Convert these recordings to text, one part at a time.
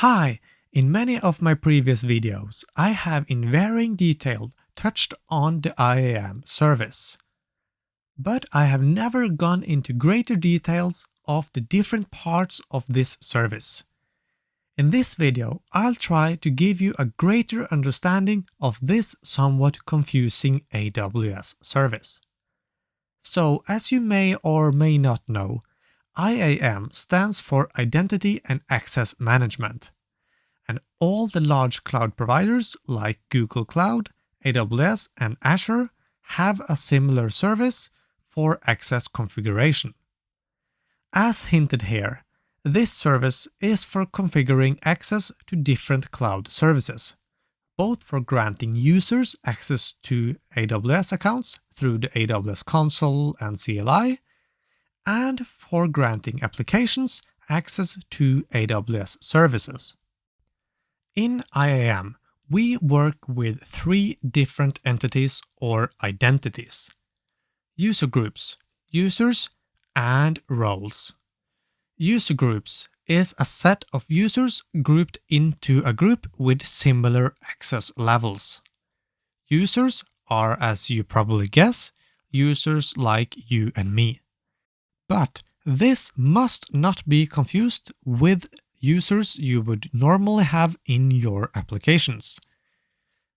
Hi! In many of my previous videos, I have in varying detail touched on the IAM service. But I have never gone into greater details of the different parts of this service. In this video, I'll try to give you a greater understanding of this somewhat confusing AWS service. So, as you may or may not know, IAM stands for Identity and Access Management. And all the large cloud providers like Google Cloud, AWS, and Azure have a similar service for access configuration. As hinted here, this service is for configuring access to different cloud services, both for granting users access to AWS accounts through the AWS Console and CLI, and for granting applications access to AWS services. In IAM, we work with three different entities or identities: user groups, users, and roles. User groups is a set of users grouped into a group with similar access levels. Users are, as you probably guess, users like you and me. But this must not be confused with users you would normally have in your applications.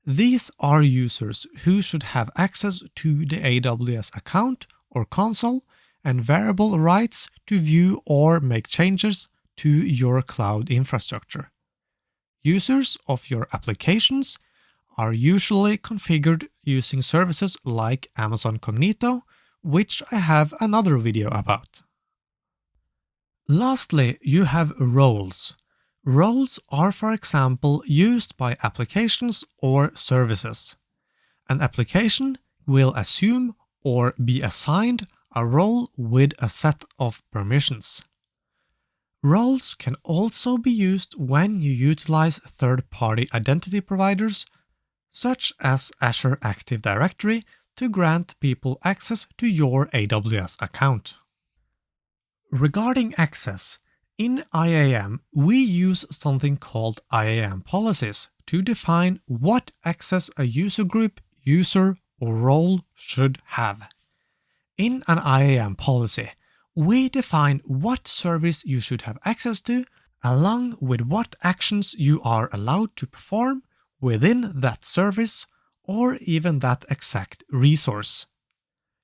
These are users who should have access to the AWS account or console and variable rights to view or make changes to your cloud infrastructure. Users of your applications are usually configured using services like Amazon Cognito, which I have another video about. Lastly, you have roles. Roles are, for example, used by applications or services. An application will assume or be assigned a role with a set of permissions. Roles can also be used when you utilize third-party identity providers, such as Azure Active Directory, to grant people access to your AWS account. Regarding access, in IAM, we use something called IAM Policies to define what access a user group, user, or role should have. In an IAM policy, we define what service you should have access to, along with what actions you are allowed to perform within that service or even that exact resource.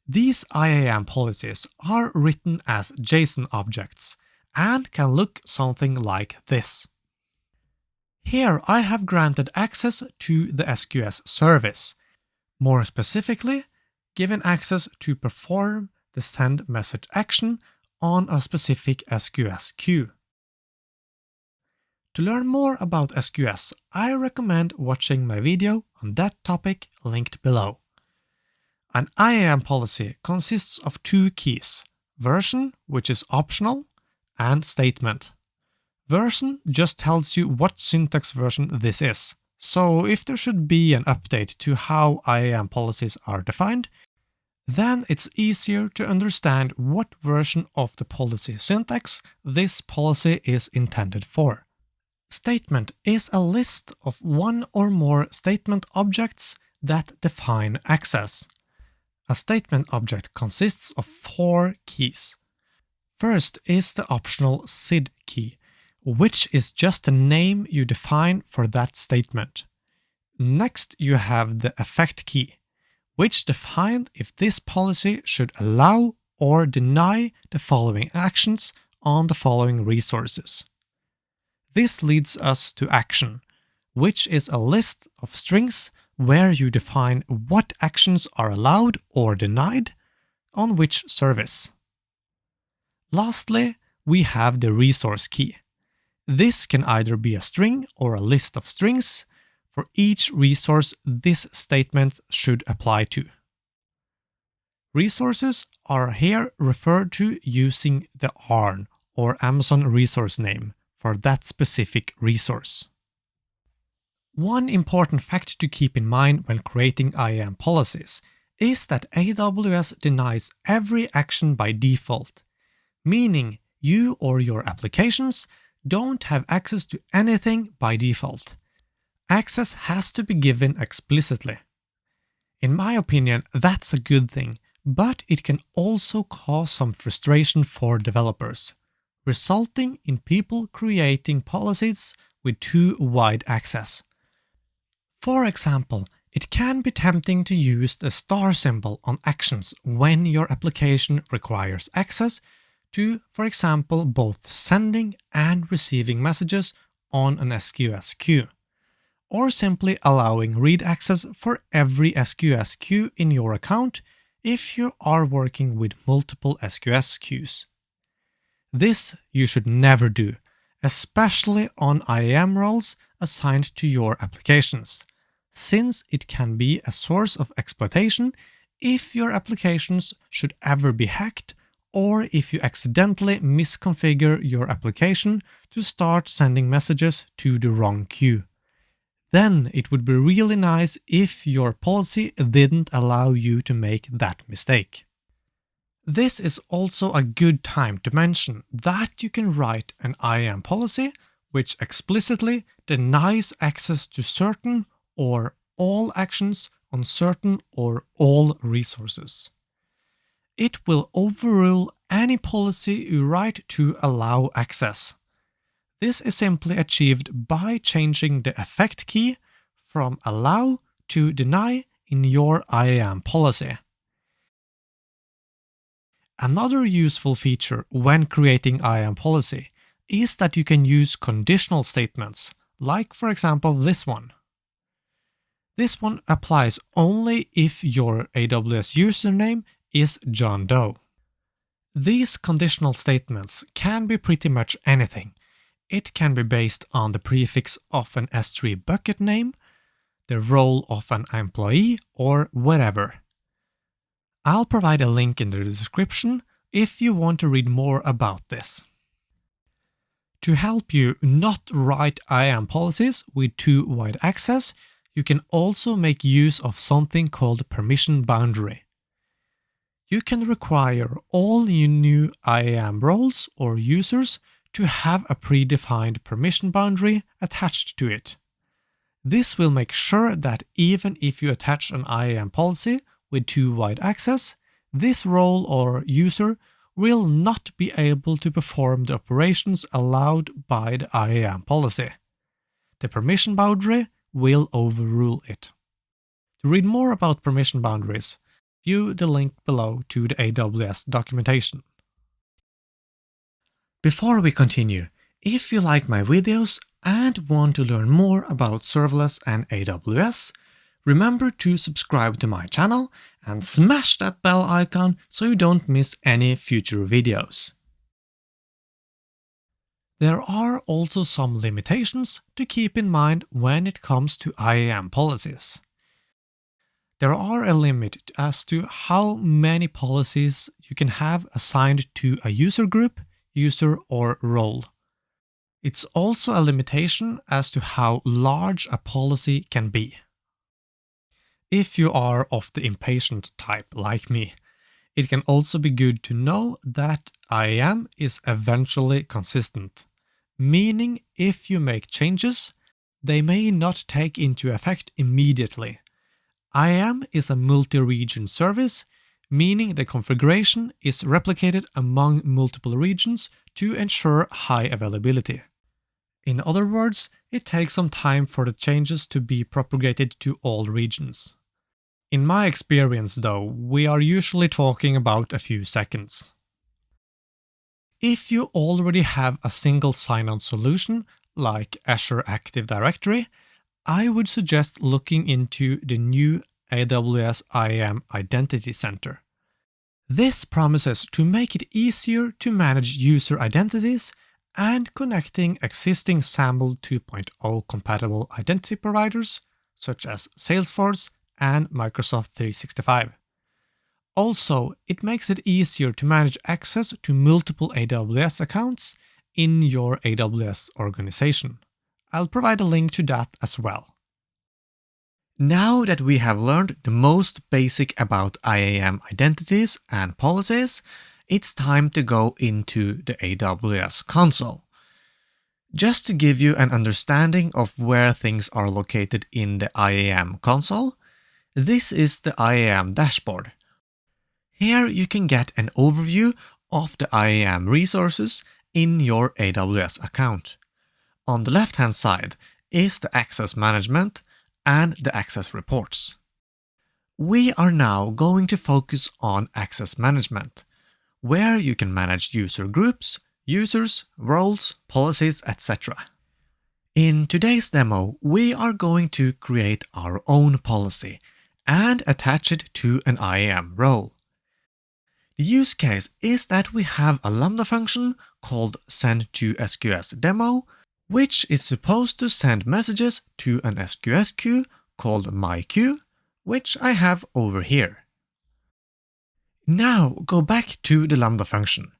These IAM policies are written as JSON objects and can look something like this. Here I have granted access to the SQS service, more specifically, given access to perform the send message action on a specific SQS queue. To learn more about SQS, I recommend watching my video on that topic linked below. An IAM policy consists of two keys: version, which is optional, and statement. Version just tells you what syntax version this is, so if there should be an update to how IAM policies are defined, then it's easier to understand what version of the policy syntax this policy is intended for. Statement is a list of one or more statement objects that define access. A statement object consists of four keys. First is the optional SID key, which is just the name you define for that statement. Next, you have the effect key, which defines if this policy should allow or deny the following actions on the following resources. This leads us to action, which is a list of strings where you define what actions are allowed or denied on which service. Lastly, we have the resource key. This can either be a string or a list of strings for each resource this statement should apply to. Resources are here referred to using the ARN or Amazon resource name for that specific resource. One important fact to keep in mind when creating IAM policies is that AWS denies every action by default, meaning you or your applications don't have access to anything by default. Access has to be given explicitly. In my opinion, that's a good thing, but it can also cause some frustration for developers, resulting in people creating policies with too wide access. For example, it can be tempting to use the star symbol on actions when your application requires access to, for example, both sending and receiving messages on an SQS queue, or simply allowing read access for every SQS queue in your account if you are working with multiple SQS queues. This you should never do, especially on IAM roles assigned to your applications, since it can be a source of exploitation if your applications should ever be hacked or if you accidentally misconfigure your application to start sending messages to the wrong queue. Then it would be really nice if your policy didn't allow you to make that mistake. This is also a good time to mention that you can write an IAM policy which explicitly denies access to certain or all actions on certain or all resources. It will overrule any policy you write to allow access. This is simply achieved by changing the effect key from allow to deny in your IAM policy. Another useful feature when creating IAM policy is that you can use conditional statements, like for example this one. This one applies only if your AWS username is John Doe. These conditional statements can be pretty much anything. It can be based on the prefix of an S3 bucket name, the role of an employee, or whatever. I'll provide a link in the description if you want to read more about this. To help you not write IAM policies with too wide access, you can also make use of something called permission boundary. You can require all your new IAM roles or users to have a predefined permission boundary attached to it. This will make sure that even if you attach an IAM policy with too wide access, this role or user will not be able to perform the operations allowed by the IAM policy. The permission boundary will overrule it. To read more about permission boundaries, view the link below to the AWS documentation. Before we continue, if you like my videos and want to learn more about serverless and AWS, remember to subscribe to my channel and smash that bell icon so you don't miss any future videos. There are also some limitations to keep in mind when it comes to IAM policies. There are a limit as to how many policies you can have assigned to a user group, user, or role. It's also a limitation as to how large a policy can be. If you are of the impatient type like me, it can also be good to know that IAM is eventually consistent, meaning if you make changes, they may not take into effect immediately. IAM is a multi-region service, meaning the configuration is replicated among multiple regions to ensure high availability. In other words, it takes some time for the changes to be propagated to all regions. In my experience though, we are usually talking about a few seconds. If you already have a single sign-on solution, like Azure Active Directory, I would suggest looking into the new AWS IAM Identity Center. This promises to make it easier to manage user identities and connecting existing SAML 2.0 compatible identity providers such as Salesforce and Microsoft 365. Also, it makes it easier to manage access to multiple AWS accounts in your AWS organization. I'll provide a link to that as well. Now that we have learned the most basic about IAM identities and policies, it's time to go into the AWS console. Just to give you an understanding of where things are located in the IAM console, this is the IAM dashboard. Here you can get an overview of the IAM resources in your AWS account. On the left-hand side is the access management and the access reports. We are now going to focus on access management, where you can manage user groups, users, roles, policies, etc. In today's demo, we are going to create our own policy and attach it to an IAM role. The use case is that we have a Lambda function called send-to-SQS-demo, which is supposed to send messages to an SQS queue called myQueue, which I have over here. Now go back to the Lambda function.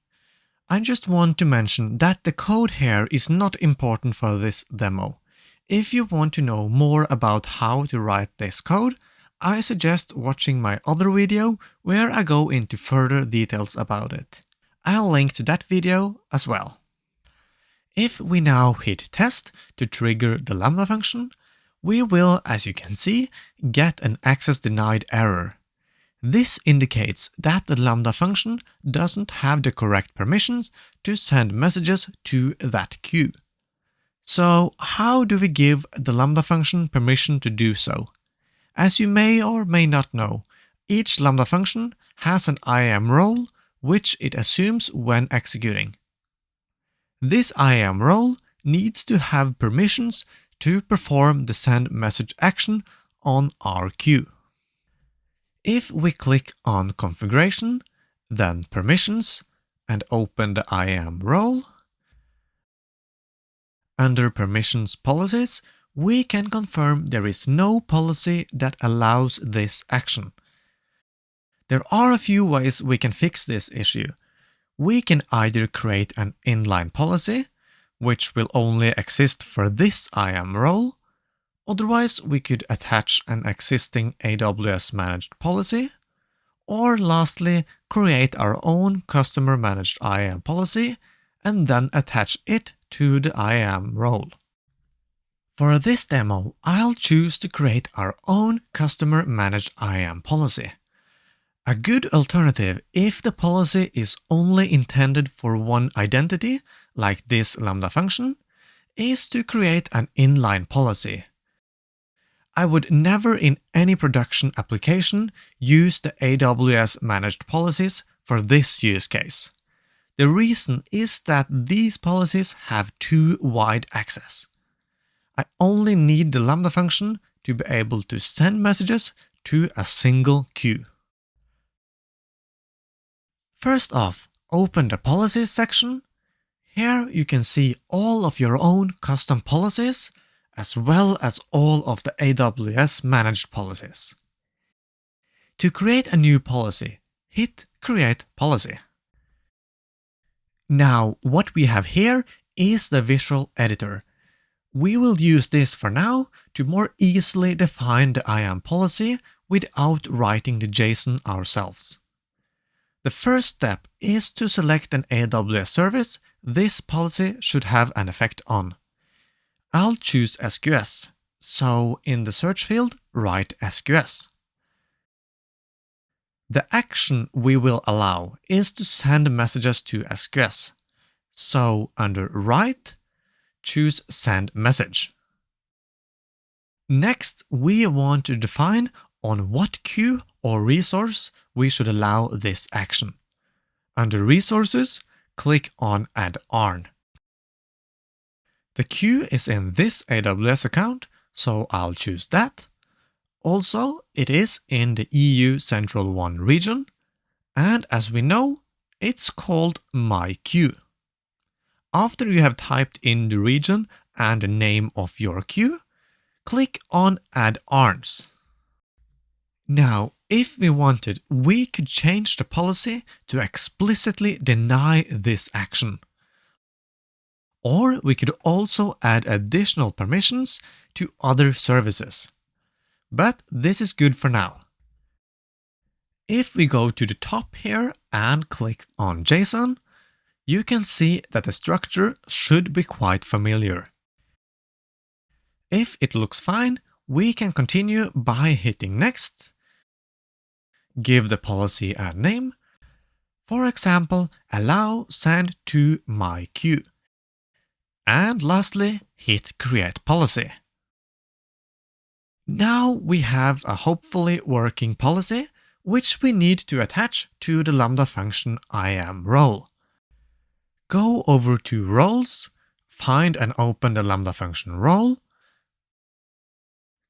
I just want to mention that the code here is not important for this demo. If you want to know more about how to write this code, I suggest watching my other video where I go into further details about it. I'll link to that video as well. If we now hit test to trigger the Lambda function, we will, as you can see, get an access denied error. This indicates that the Lambda function doesn't have the correct permissions to send messages to that queue. So how do we give the Lambda function permission to do so? As you may or may not know, each Lambda function has an IAM role which it assumes when executing. This IAM role needs to have permissions to perform the send message action on our queue. If we click on Configuration, then Permissions, and open the IAM role, under Permissions Policies, we can confirm there is no policy that allows this action. There are a few ways we can fix this issue. We can either create an inline policy, which will only exist for this IAM role. Otherwise, we could attach an existing AWS managed policy. Or lastly, create our own customer managed IAM policy and then attach it to the IAM role. For this demo, I'll choose to create our own customer managed IAM policy. A good alternative if the policy is only intended for one identity, like this Lambda function, is to create an inline policy. I would never in any production application use the AWS managed policies for this use case. The reason is that these policies have too wide access. I only need the Lambda function to be able to send messages to a single queue. First off, open the Policies section. Here you can see all of your own custom policies, as well as all of the AWS managed policies. To create a new policy, hit Create Policy. Now, what we have here is the visual editor. We will use this for now to more easily define the IAM policy without writing the JSON ourselves. The first step is to select an AWS service this policy should have an effect on. I'll choose SQS, so in the search field, write SQS. The action we will allow is to send messages to SQS, so under Write, choose Send Message. Next, we want to define on what queue or resource we should allow this action. Under Resources, click on Add ARN. The queue is in this AWS account, so I'll choose that. Also, it is in the EU Central 1 region, and as we know, it's called myQueue. After you have typed in the region and the name of your queue, click on Add ARNs. Now, if we wanted, we could change the policy to explicitly deny this action. Or we could also add additional permissions to other services. But this is good for now. If we go to the top here and click on JSON, you can see that the structure should be quite familiar. If it looks fine, we can continue by hitting Next, give the policy a name, for example, allow send to my queue, and lastly, hit Create Policy. Now we have a hopefully working policy, which we need to attach to the Lambda function IAM role. Go over to Roles, find and open the Lambda function role,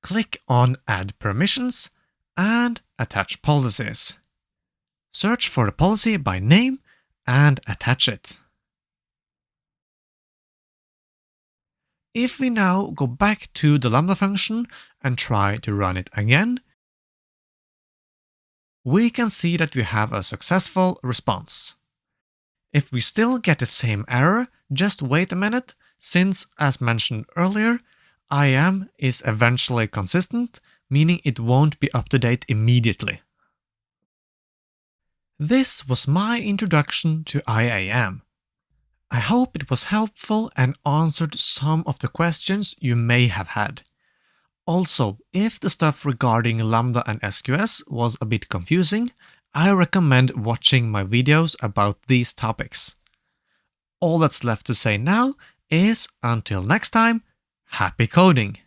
click on Add Permissions, and attach policies. Search for the policy by name and attach it. If we now go back to the Lambda function and try to run it again, we can see that we have a successful response. If we still get the same error, just wait a minute, since, as mentioned earlier, IAM is eventually consistent, meaning it won't be up to date immediately. This was my introduction to IAM. I hope it was helpful and answered some of the questions you may have had. Also, if the stuff regarding Lambda and SQS was a bit confusing, I recommend watching my videos about these topics. All that's left to say now is, until next time, happy coding!